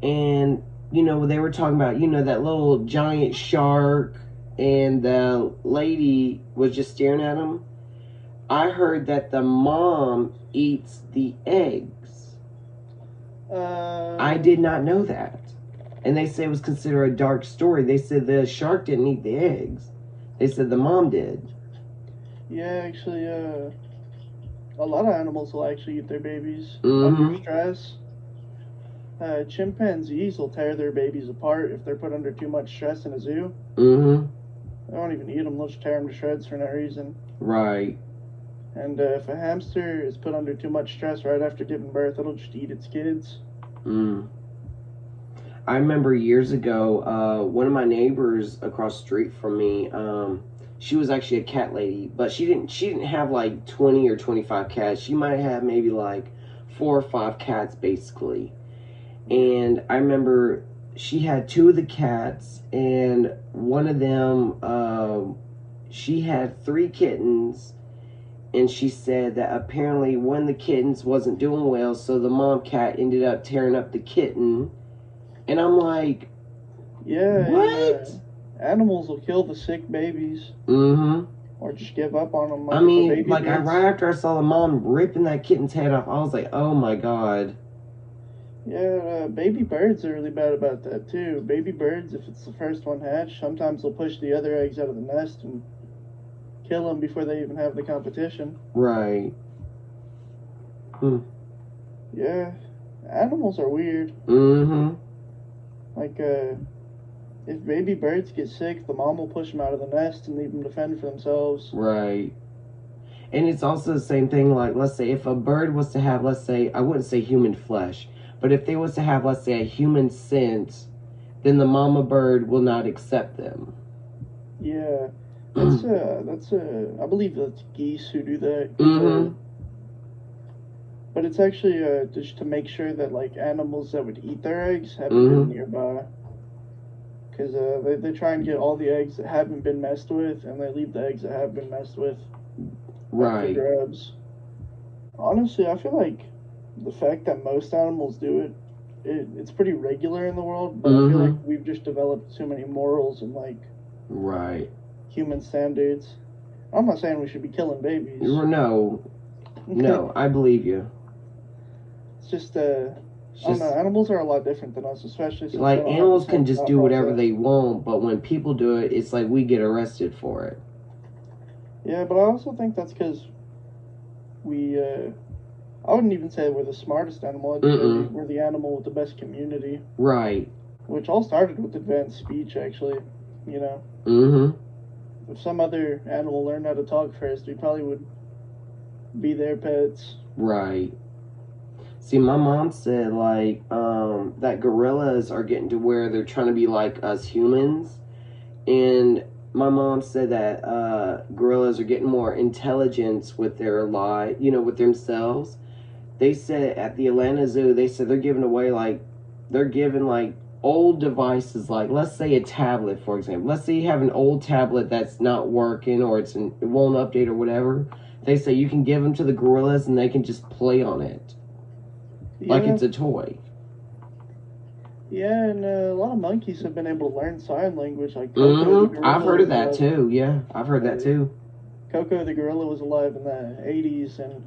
And, they were talking about, that little giant shark, and the lady was just staring at him. I heard that the mom eats the eggs. I did not know that. And they say it was considered a dark story. They said the shark didn't eat the eggs. They said the mom did. Yeah, actually, a lot of animals will actually eat their babies under stress. Chimpanzees will tear their babies apart if they're put under too much stress in a zoo. Mm-hmm. They won't even eat them. They'll just tear them to shreds for no reason. Right. And if a hamster is put under too much stress right after giving birth, it'll just eat its kids. I remember years ago, one of my neighbors across the street from me, she was actually a cat lady, but she didn't have like 20 or 25 cats. She might have maybe like 4 or 5 cats, basically. And I remember she had 2 of the cats, and one of them, she had 3 kittens. And she said that apparently one of the kittens wasn't doing well, so the mom cat ended up tearing up the kitten. And I'm like, yeah, what? Yeah. Animals will kill the sick babies. Mm-hmm. Or just give up on them. Like, I mean, like, right after I saw the mom ripping that kitten's head off, I was like, oh my god. Yeah, baby birds are really bad about that too. Baby birds, if it's the first one hatched, sometimes they'll push the other eggs out of the nest and kill them before they even have the competition. Right. Yeah, animals are weird. Mm-hmm. Like, if baby birds get sick, the mom will push them out of the nest and leave them to fend for themselves. Right. And it's also the same thing, like, let's say, if a bird was to have, let's say, I wouldn't say human flesh, but if they was to have, let's say, a human scent, then the mama bird will not accept them. Yeah. I believe that's geese who do that. Mm-hmm. But it's actually just to make sure that, like, animals that would eat their eggs haven't been nearby. Because they try and get all the eggs that haven't been messed with, and they leave the eggs that have been messed with. Right. For grabs. Honestly, I feel like the fact that most animals do it's pretty regular in the world, but I feel like we've just developed too many morals and, like... Right. Human standards. I'm not saying we should be killing babies. No, I believe you. It's just, I don't know, animals are a lot different than us, especially since like, they don't animals have can the just thought do whatever process. they want, but when people do it, it's like we get arrested for it. Yeah, but I also think that's because we, I wouldn't even say we're the smartest animal. I'd say we're the animal with the best community. Right. Which all started with advanced speech, actually, you know. If some other animal learned how to talk first, we probably would be their pets. Right. See, my mom said, like, that gorillas are getting to where they're trying to be like us humans. And my mom said that gorillas are getting more intelligence with their with themselves. They said at the Atlanta Zoo, they said they're giving away, like, old devices, like, let's say a tablet, for example. Let's say you have an old tablet that's not working or it won't update or whatever. They say you can give them to the gorillas and they can just play on it. Yeah. Like it's a toy. Yeah, and a lot of monkeys have been able to learn sign language. Like Coco the gorilla. I've heard of that too. Yeah, I've heard that too. Coco the gorilla was alive in the 80s, and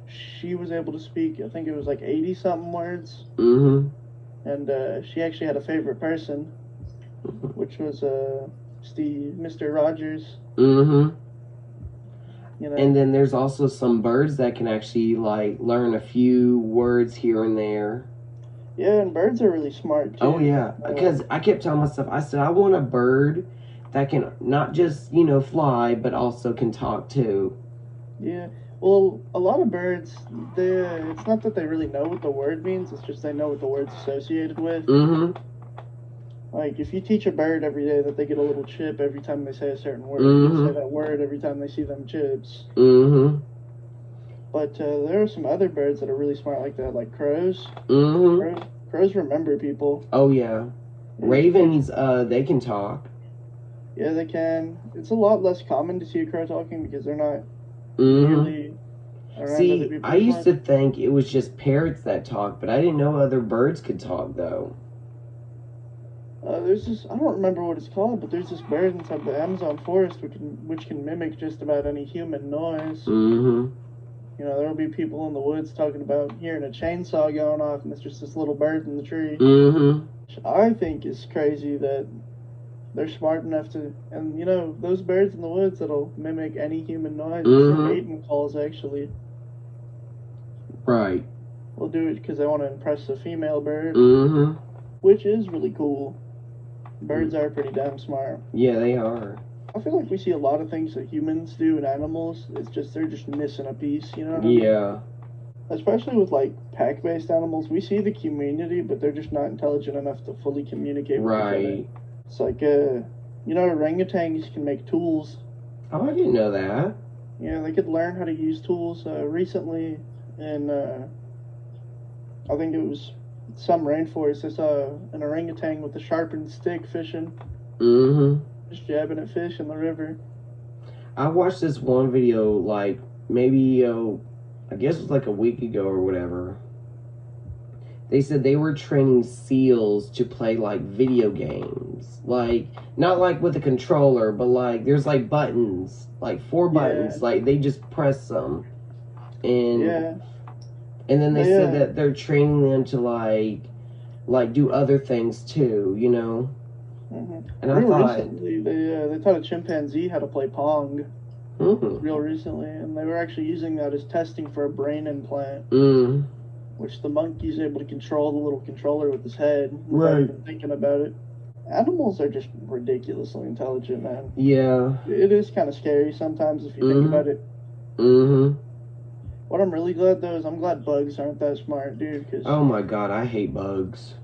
she was able to speak, I think it was like 80-something words. And she actually had a favorite person, which was Mr. Rogers. You know? And then there's also some birds that can actually, like, learn a few words here and there. Yeah, and birds are really smart, too. Oh, yeah. Because I kept telling myself, I said, I want a bird that can not just, fly, but also can talk, too. Yeah. Well, a lot of birds, it's not that they really know what the word means, it's just they know what the word's associated with. Like, if you teach a bird every day that they get a little chip every time they say a certain word, they say that word every time they see them chips. But there are some other birds that are really smart like that, like crows. Crows remember people. Oh, yeah. Ravens, they can talk. Yeah, they can. It's a lot less common to see a crow talking because they're not really around other people. I used to think it was just parrots that talk, but I didn't know other birds could talk, though. There's this, I don't remember what it's called, but there's this bird inside the Amazon forest which can mimic just about any human noise. You know, there'll be people in the woods talking about hearing a chainsaw going off, and it's just this little bird in the tree. Which I think is crazy that they're smart enough to, and those birds in the woods that'll mimic any human noise. They're mating calls, actually. Right. They'll do it because they want to impress a female bird, which is really cool. Birds are pretty damn smart. Yeah, they are. I feel like we see a lot of things that humans do in animals. It's just they're just missing a piece, you know what I mean? Yeah. Especially with, like, pack-based animals, we see the community, but they're just not intelligent enough to fully communicate with each other. It's like, orangutans can make tools. Oh, I didn't know that. Yeah, they could learn how to use tools. Recently, in, I think it was some rainforest, I saw an orangutan with a sharpened stick fishing. Just jabbing at fish in the river. I watched this one video, like, maybe, I guess it was like a week ago or whatever. They said they were training seals to play, like, video games. Like, not like with a controller, but, like, there's, like, buttons. Like, 4 buttons. Like, they just press them. And then they said that they're training them to, like do other things, too, you know? And I thought... recently, they taught a chimpanzee how to play Pong. Real recently. And they were actually using that as testing for a brain implant. Which the monkey's able to control the little controller with his head without even thinking about it. Animals are just ridiculously intelligent, man. Yeah. It is kind of scary sometimes if you think about it. What I'm really glad, though, is I'm glad bugs aren't that smart, dude. Cause, oh my god, I hate bugs.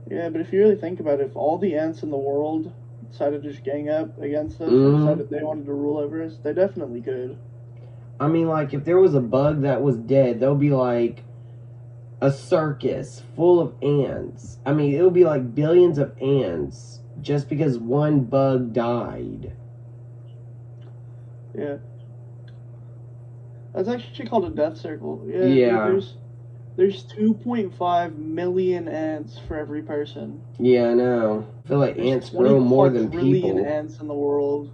Yeah, but if you really think about it, if all the ants in the world decided to just gang up against us and decided they wanted to rule over us, they definitely could. I mean, like, if there was a bug that was dead, there'll be, like, a circus full of ants. I mean, it'll be, like, billions of ants just because one bug died. Yeah. That's actually called a death circle. Yeah. Dude, there's 2.5 million ants for every person. Yeah, I know. I feel like ants grow more than people. There's 20 quadrillion ants in the world.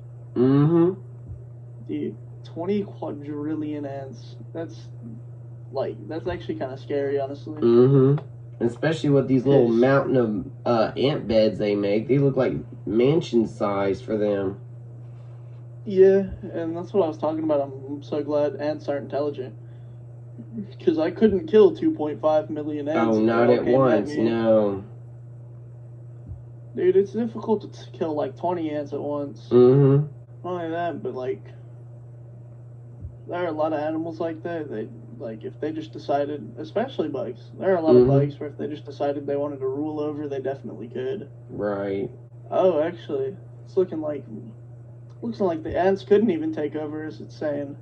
20 quadrillion ants. That's actually kind of scary, honestly. Mm-hmm. Especially with these little mountain of ant beds they make. They look like mansion size for them. Yeah, and that's what I was talking about. I'm so glad ants aren't intelligent. Because I couldn't kill 2.5 million ants. Oh, not at once, no. Dude, it's difficult to kill like 20 ants at once. Mm-hmm. Not only that, but like, there are a lot of animals like that. They, like, if they just decided, especially bugs, there are a lot of bugs where if they just decided they wanted to rule over, they definitely could. Right. Oh, actually, it's looks like the ants couldn't even take over, as it's saying.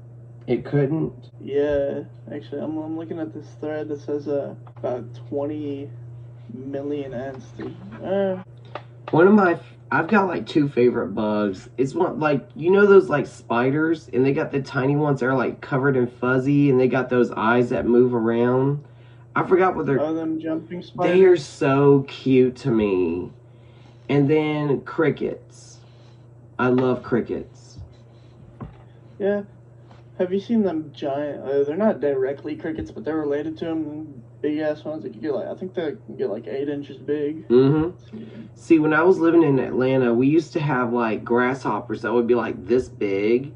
It couldn't? Yeah, actually, I'm looking at this thread that says about 20 million ants. I've got like two favorite bugs. It's one, like, you know those like spiders, and they got the tiny ones that are like covered in fuzzy, and they got those eyes that move around. I forgot what they're. Oh, them jumping spiders. They are so cute to me. And then crickets. I love crickets. Yeah. Have you seen them giant? They're not directly crickets, but they're related to them. Big ass ones that can get like, I think they can get like 8 inches big. Mm-hmm. See, when I was living in Atlanta, we used to have like grasshoppers that would be like this big.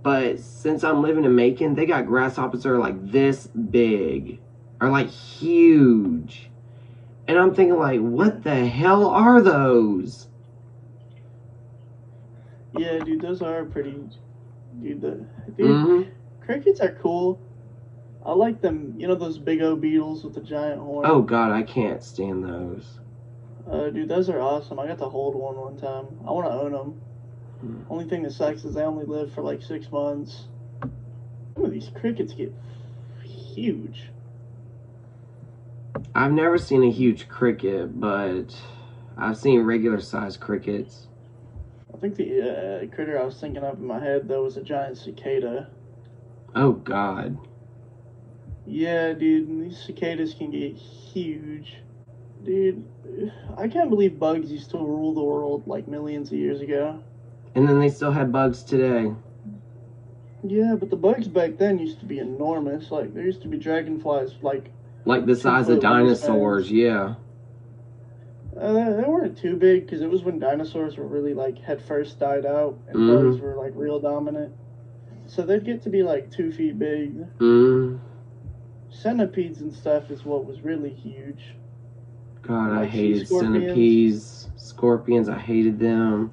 But since I'm living in Macon, they got grasshoppers that are like this big, are like huge. And I'm thinking like, what the hell are those? Yeah, dude, those are pretty. Dude, crickets are cool. I like them. You know those big old beetles with the giant horn? Oh god, I can't stand those. Dude, those are awesome. I got to hold one time. I want to own them. Only thing that sucks is they only live for like 6 months. Some of these crickets get huge. I've never seen a huge cricket, but I've seen regular sized crickets. I think the critter I was thinking of in my head, though, was a giant cicada. Oh, God. Yeah, dude, and these cicadas can get huge. Dude, I can't believe bugs used to rule the world like millions of years ago. And then they still had bugs today. Yeah, but the bugs back then used to be enormous. Like, there used to be dragonflies, like the size of dinosaurs, yeah. They weren't too big because it was when dinosaurs were really like had first died out and bugs were like real dominant. So they'd get to be like 2 feet big. Centipedes and stuff is what was really huge. God, like I hated centipedes, scorpions. I hated them.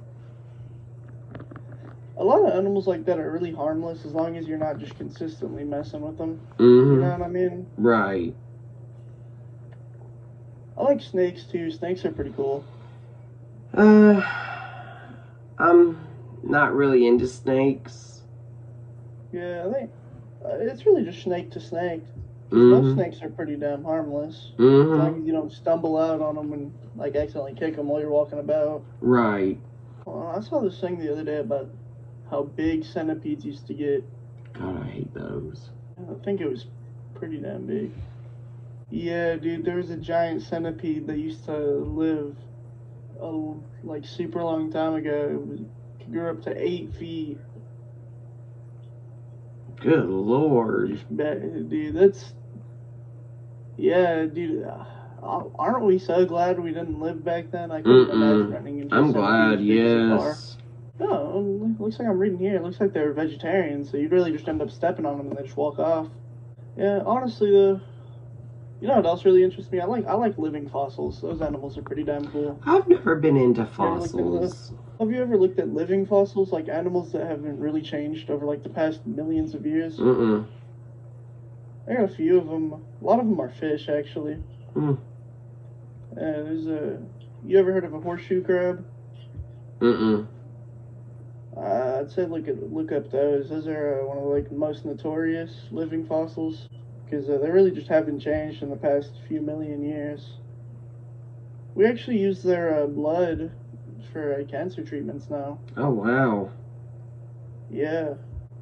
A lot of animals like that are really harmless as long as you're not just consistently messing with them. You know what I mean? Right. I like snakes too. Snakes are pretty cool. I'm not really into snakes. Yeah, I think it's really just snake to snake. Most snakes are pretty damn harmless. As long as you don't stumble out on them and like accidentally kick them while you're walking about. Right. I saw this thing the other day about how big centipedes used to get. God, I hate those. I think it was pretty damn big. Yeah, dude, there was a giant centipede that used to live like super long time ago. It grew up to 8 feet. Good Lord. Dude, that's... Yeah, dude, aren't we so glad we didn't live back then? I couldn't imagine running into I'm glad, yes. No, looks like I'm reading here. It looks like they're vegetarians, so you'd really just end up stepping on them and they just walk off. Yeah, honestly, though, you know what else really interests me? I like living fossils. Those animals are pretty damn cool. I've never been into fossils. Have you ever looked at living fossils, like animals that haven't really changed over like the past millions of years? I got a few of them. A lot of them are fish, actually. There's a... You ever heard of a horseshoe crab? I'd say look up those. Those are one of the like most notorious living fossils because they really just haven't changed in the past few million years. We actually use their blood for cancer treatments now. Oh wow. Yeah,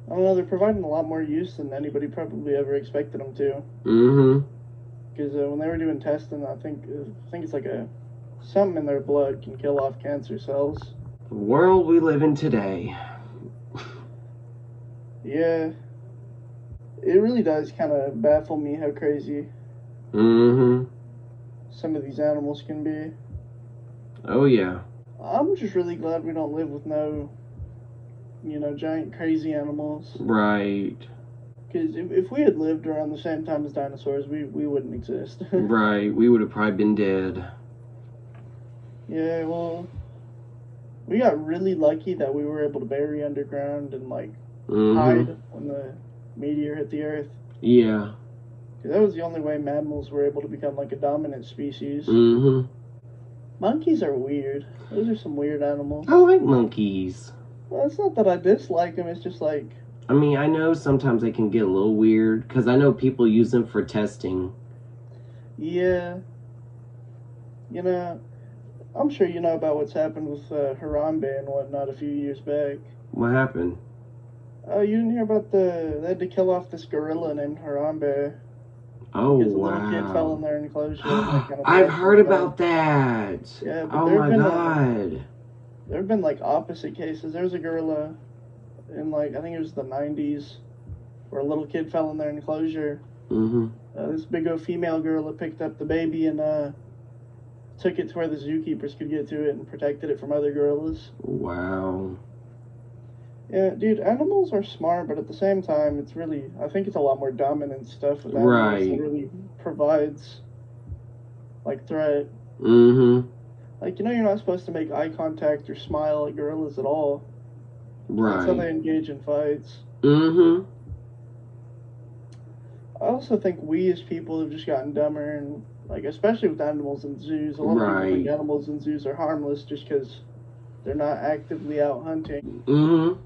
I don't know. They're providing a lot more use than anybody probably ever expected them to. Because when they were doing testing, I think it's like something in their blood can kill off cancer cells. The world we live in today. Yeah. It really does kind of baffle me how crazy Mm-hmm. some of these animals can be. Oh, yeah. I'm just really glad we don't live with no, giant crazy animals. Right. Because if we had lived around the same time as dinosaurs, we wouldn't exist. Right. We would have probably been dead. Yeah, well, we got really lucky that we were able to bury underground and, hide when the meteor hit the Earth. Yeah. Because that was the only way mammals were able to become, a dominant species. Mm-hmm. Monkeys are weird. Those are some weird animals. I like monkeys. Well, it's not that I dislike them, it's just I mean, I know sometimes they can get a little weird, because I know people use them for testing. Yeah. I'm sure you know about what's happened with Harambe and whatnot a few years back. What happened? Oh, you didn't hear about they had to kill off this gorilla named Harambe. Oh, Because a wow. little kid fell in their enclosure. And I've heard about that. Yeah, but oh, my God. There have been, opposite cases. There was a gorilla in, I think it was the 90s, where a little kid fell in their enclosure. Mm-hmm. This big old female gorilla picked up the baby and took it to where the zookeepers could get to it and protected it from other gorillas. Wow. Yeah, dude, animals are smart, but at the same time, I think it's a lot more dominant stuff with animals Right. that really provides, threat. Mm-hmm. You're not supposed to make eye contact or smile at gorillas at all. Right. That's how they engage in fights. Mm-hmm. I also think we as people have just gotten dumber, and especially with animals in zoos. A lot of people think animals in zoos are harmless just because they're not actively out hunting. Mm-hmm.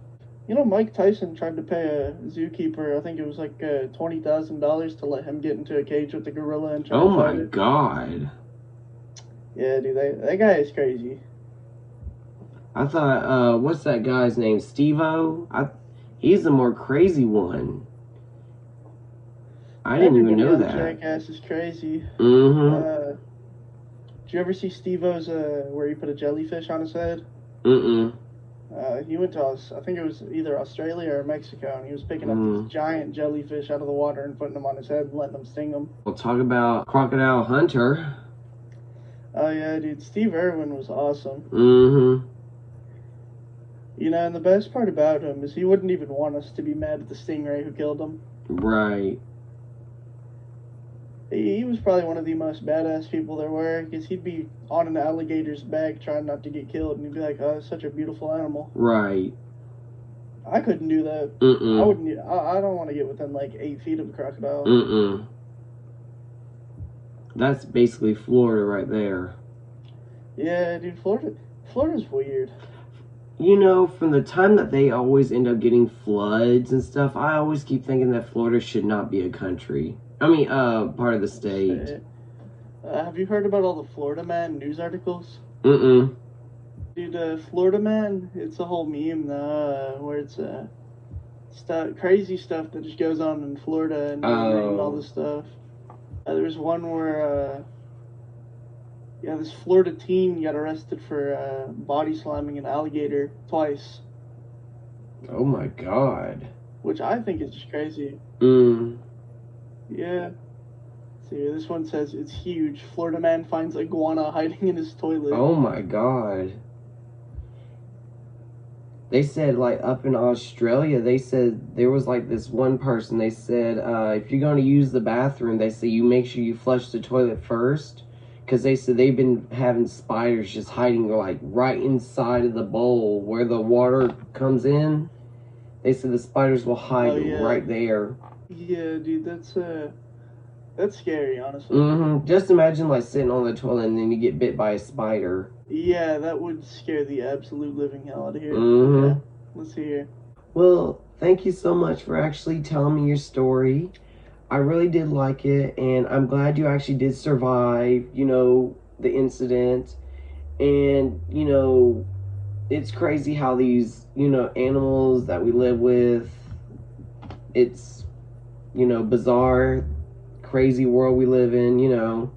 Mike Tyson tried to pay a zookeeper, I think it was $20,000 to let him get into a cage with the gorilla and try to fight it. Oh my God. Yeah, dude, that guy is crazy. I thought, what's that guy's name? Steve-O? He's the more crazy one. I didn't even know that. Jackass is crazy. Mm-hmm. Did you ever see Steve-O's, where he put a jellyfish on his head? Mm-mm. He went to, I think it was either Australia or Mexico, and he was picking up these giant jellyfish out of the water and putting them on his head and letting them sting him. We'll talk about Crocodile Hunter. Oh, yeah, dude. Steve Irwin was awesome. Mm-hmm. And the best part about him is he wouldn't even want us to be mad at the stingray who killed him. Right. He was probably one of the most badass people there were, because he'd be on an alligator's back trying not to get killed, and he'd be like, oh, it's such a beautiful animal. Right. I couldn't do that. Mm-mm. I don't want to get within 8 feet of a crocodile. Mm-mm. That's basically Florida right there. Yeah, dude, Florida's weird. From the time that they always end up getting floods and stuff, I always keep thinking that Florida should not be a country. Part of the state. Have you heard about all the Florida Man news articles? Mm-mm. Dude, Florida Man, it's a whole meme where it's crazy stuff that just goes on in Florida and all this stuff. There was one where this Florida teen got arrested for body slamming an alligator twice. Oh my God. Which I think is just crazy. Yeah. See, this one says it's huge. Florida man finds iguana hiding in his toilet. Oh my God. They said, up in Australia, they said there was, this one person, they said, if you're going to use the bathroom, they say you make sure you flush the toilet first. Because they said they've been having spiders just hiding, right inside of the bowl where the water comes in. They said the spiders will hide right there. Yeah, dude, that's scary, honestly. Mm-hmm. Just imagine, sitting on the toilet and then you get bit by a spider. Yeah, that would scare the absolute living hell out of here. Mm-hmm. Yeah, let's see here. Well, thank you so much for actually telling me your story. I really did like it, and I'm glad you actually did survive, the incident. And, it's crazy how these, animals that we live with, it's, bizarre, crazy world we live in,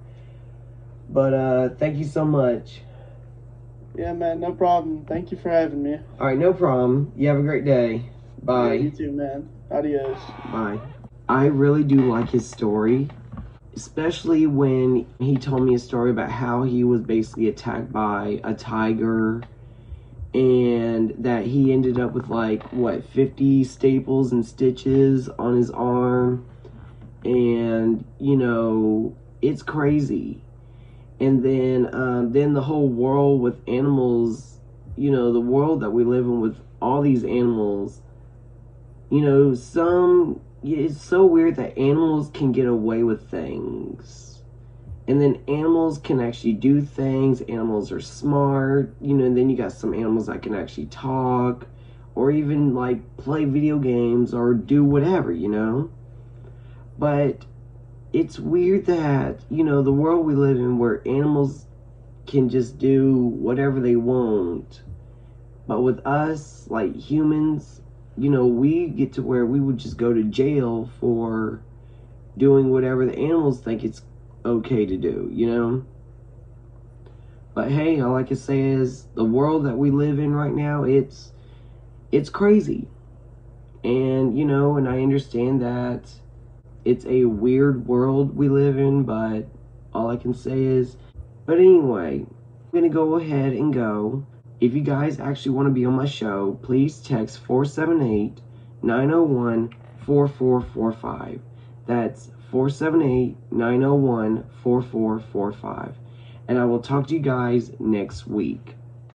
But, thank you so much. Yeah, man, no problem. Thank you for having me. All right, no problem. You have a great day. Bye. Yeah, you too, man. Adios. Bye. I really do like his story, especially when he told me a story about how he was basically attacked by a tiger and that he ended up with like, what, 50 staples and stitches on his arm. And, you know, it's crazy. And then the whole world with animals, you know, the world that we live in with all these animals, you know, it's so weird that animals can get away with things. And then animals can actually do things. Animals are smart, you know, and then you got some animals that can actually talk or even like play video games or do whatever, you know. But it's weird that, you know, the world we live in where animals can just do whatever they want. But with us, like humans, you know, we get to where we would just go to jail for doing whatever the animals think it's okay to do, you know? But hey, all I can say is the world that we live in right now, it's crazy. And, you know, and I understand that it's a weird world we live in, but all I can say is, but anyway, I'm gonna go ahead and go. If you guys actually want to be on my show, please text 478-901-4445. That's 478-901-4445. And I will talk to you guys next week.